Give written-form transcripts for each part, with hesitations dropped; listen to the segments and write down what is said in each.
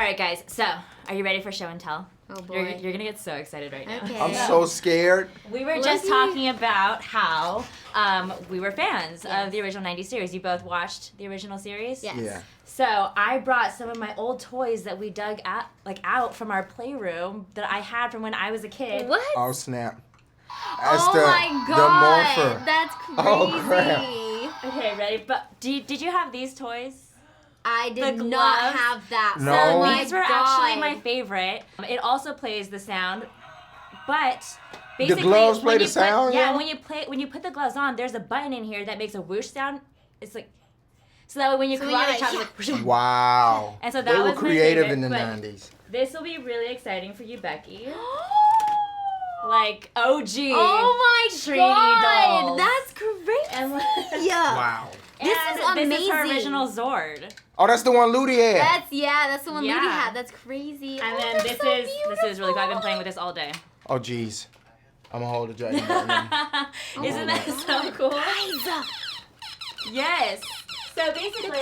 right, guys. So, are you ready for show and tell? Oh boy. You're gonna get so excited right now. Okay. I'm so scared. We were just talking about how we were fans of the original 90s series. You both watched the original series? Yes. Yeah. So I brought some of my old toys that we dug out from our playroom that I had from when I was a kid. What? Oh, snap. My God. The morpher. That's crazy. Oh, crap. Okay, ready? But did you have these toys? I did The not gloves? have that. No. So Oh these were actually my favorite. It also plays the sound, but basically The gloves play when the you sound, put, yeah, yeah? when you put the gloves on, there's a button in here that makes a whoosh sound. It's like so that way when you So karate when chop, you're it's like, whoosh. Wow. And so that they were was my creative favorite, in the but 90s. This will be really exciting for you, Becky. Like OG. Oh my Trini God. dolls. That's great. And, Wow. This is amazing. This is her original Zord. Oh, that's the one Ludi had. That's the one Yeah. Ludi had. That's crazy. And Oh, then that's this so is really cool. I've been playing with this all day. Oh, jeez. I'm going to hold the dragon right now. Isn't that so cool? Guys. Yes. So basically,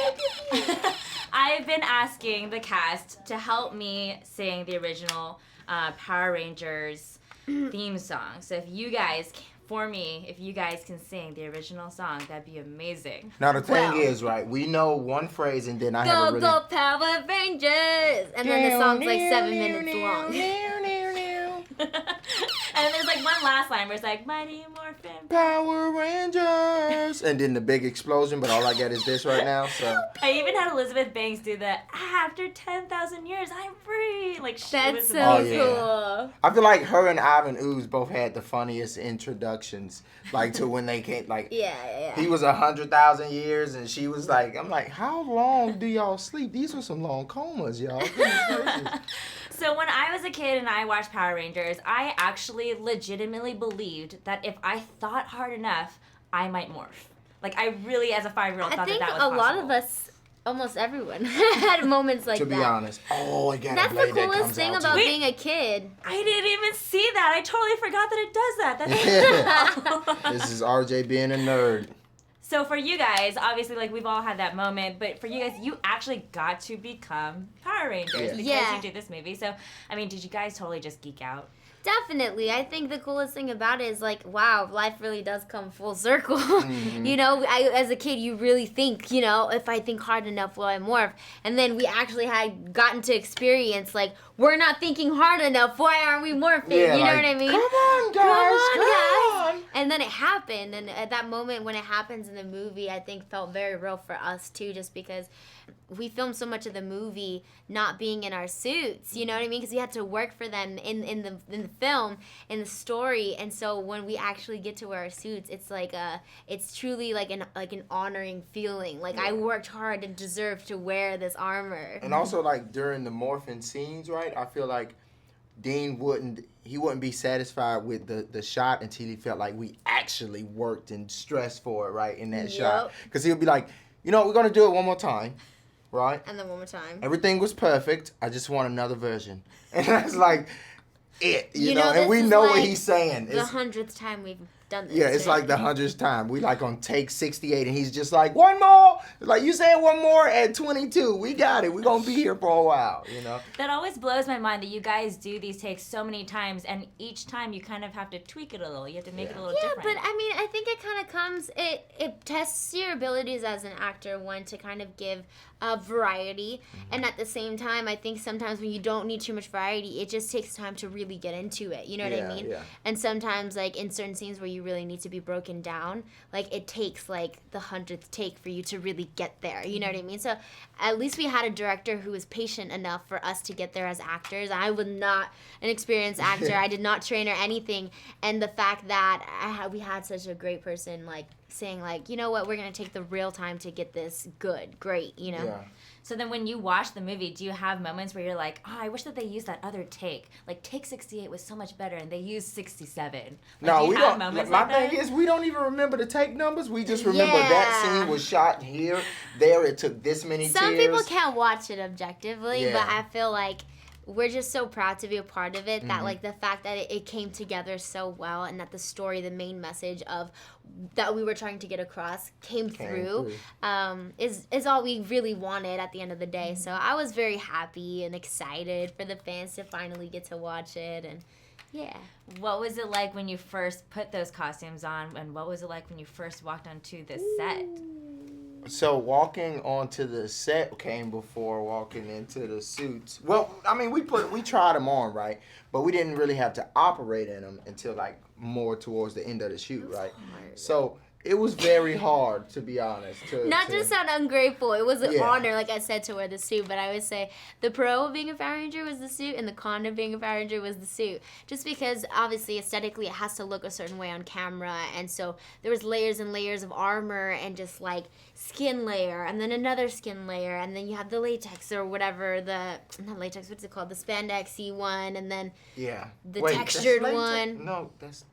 I've been asking the cast to help me sing the original Power Rangers theme song. So if you guys, if you guys can sing the original song, that'd be amazing. Now, the thing Well. is, right, we know one phrase and then I have a Go, really... go, Power Rangers. And then the song's like 7 minutes long. And then there's like one last line where it's like, Mighty Morphin. Power Rangers. And then the big explosion, but all I get is this right now, so... I even had Elizabeth Banks do the, after 10,000 years, I'm free. Like, That's so Oh, yeah. cool. I feel like her and Ivan Ooze both had the funniest introductions, like to when they came, like... Yeah. He was 100,000 years, and she was like, I'm like, how long do y'all sleep? These were some long comas, y'all. Goodness gracious. So when I was a kid and I watched Power Rangers, I actually legitimately believed that if I thought hard enough, I might morph. Like, I really, as a 5-year-old, I thought think that was a possible. lot of us, almost everyone, had moments like To that. be honest. Oh, I got That's a the blade that coolest comes thing out about too. being a kid. I didn't even see that. I totally forgot that it does that. That's This is RJ being a nerd. So for you guys, obviously, like, we've all had that moment, but for you guys, you actually got to become Power Rangers because Yeah. you did this movie. So, I mean, did you guys totally just geek out? Definitely. I think the coolest thing about it is like, wow, life really does come full circle. Mm-hmm. You know, as a kid, you really think, you know, if I think hard enough, will I morph? And then we actually had gotten to experience, like, we're not thinking hard enough. Why aren't we morphing? Yeah, you know like, what I mean? Come on, guys. Come on. And then it happened. And at that moment when it happens in the movie, I think felt very real for us, too, just because we filmed so much of the movie not being in our suits, you know what I mean? Because we had to work for them in the film, in the story, and so when we actually get to wear our suits, it's like it's truly like an honoring feeling. Like, I worked hard and deserved to wear this armor. And also, like, during the morphing scenes, right, I feel like Dean wouldn't be satisfied with the shot until he felt like we actually worked and stressed for it, right, in that shot. Because he would be like, you know, we're going to do it one more time, right? And then one more time. Everything was perfect. I just want another version. And that's like it, you know? this And we is know what like he's saying. The 100th time we've done this. Yeah, it's like the 100th time. We like on take 68, and he's just like, one more. Like, you said one more at 22. We got it. We're going to be here for a while, you know? That always blows my mind that you guys do these takes so many times, and each time you kind of have to tweak it a little. You have to make it a little different. But I mean, I think it kind of comes, it tests your abilities as an actor, one, to kind of give a variety, and at the same time, I think sometimes when you don't need too much variety, it just takes time to really get into it, you know what I mean? Yeah. And sometimes, like, in certain scenes where you really need to be broken down, like, it takes, like, the 100th take for you to really get there, you know what I mean? So, at least we had a director who was patient enough for us to get there as actors. I was not an experienced actor. I did not train or anything, and the fact that we had such a great person, like, saying, like, you know what, we're going to take the real time to get this great, you know? Yeah. So then when you watch the movie, do you have moments where you're like, oh, I wish that they used that other take. Like, take 68 was so much better, and they used 67. Like, No, do we you have don't. moments My like that? thing is, we don't even remember the take numbers. We just remember that scene was shot here, there. It took this many Some tears. people can't watch it objectively, Yeah. but I feel like we're just so proud to be a part of it that like the fact that it came together so well and that the story, the main message of that we were trying to get across came through. Is all we really wanted at the end of the day. So I was very happy and excited for the fans to finally get to watch it. And yeah. What was it like when you first put those costumes on, and what was it like when you first walked onto the set? So walking onto the set came before walking into the suits. Well, I mean, we tried them on, right? But we didn't really have to operate in them until like more towards the end of the shoot, right? So it was very hard, to be honest. Not to sound ungrateful, it was an honor, like I said, to wear the suit. But I would say the pro of being a Power Ranger was the suit, and the con of being a Power Ranger was the suit. Just because, obviously, aesthetically, it has to look a certain way on camera. And so there was layers and layers of armor and just, like, skin layer, and then another skin layer, and then you have the latex or whatever, not latex, what's it called? The spandexy one, and then the textured one. No, that's...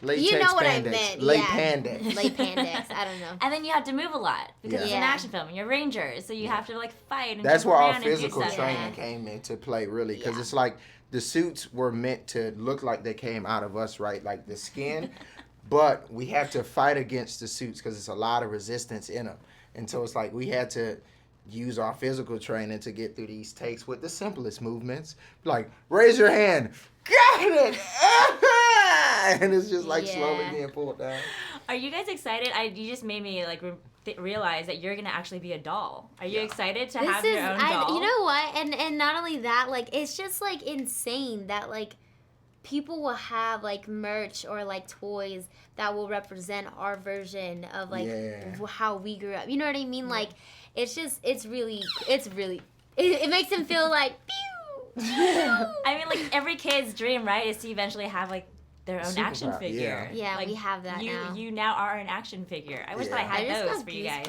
Latex you know what spandex. I meant. Pandex. Late pandex. I don't know. And then you have to move a lot because it's an action film and you're Rangers, so you have to like fight and that's jump where around our physical and do stuff. training came into play, really, because it's like the suits were meant to look like they came out of us, right? Like the skin, but we have to fight against the suits because it's a lot of resistance in them, and so it's like we had to use our physical training to get through these takes with the simplest movements, like raise your hand, got it. And it's just like slowly being pulled down. Are you guys excited? You just made me like realize that you're gonna actually be a doll. Are you excited to have your own doll? You know what? And not only that, like it's just like insane that like people will have like merch or like toys that will represent our version of like how we grew up. You know what I mean? Like it's really it makes them feel like pew. I mean, like every kid's dream, right, is to eventually have like their own action figure. Yeah, like, we have that now. You now are an action figure. I wish that I had those for you guys.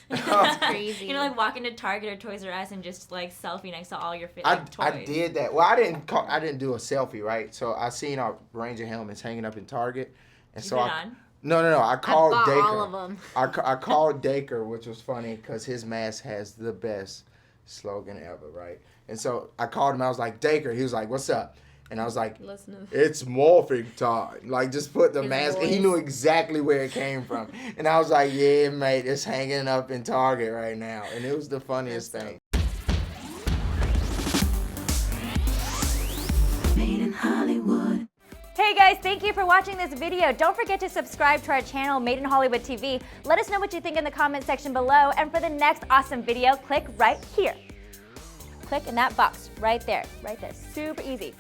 It's crazy. You know, like walk into Target or Toys R Us and just like selfie next to all your toys. I did that. Well, I didn't do a selfie, right? So I seen our Ranger helmets hanging up in Target, and so No. I called Dacre. All of them. I called Dacre, which was funny because his mask has the best slogan ever, right? And so I called him. I was like, Dacre. He was like, "What's up?" And I was like, it's morphing time. Like, just put the mask. And he knew exactly where it came from. And I was like, yeah, mate, it's hanging up in Target right now. And it was the funniest thing. Made in Hollywood. Hey guys, thank you for watching this video. Don't forget to subscribe to our channel, Made in Hollywood TV. Let us know what you think in the comment section below. And for the next awesome video, click right here. Click in that box right there. Super easy.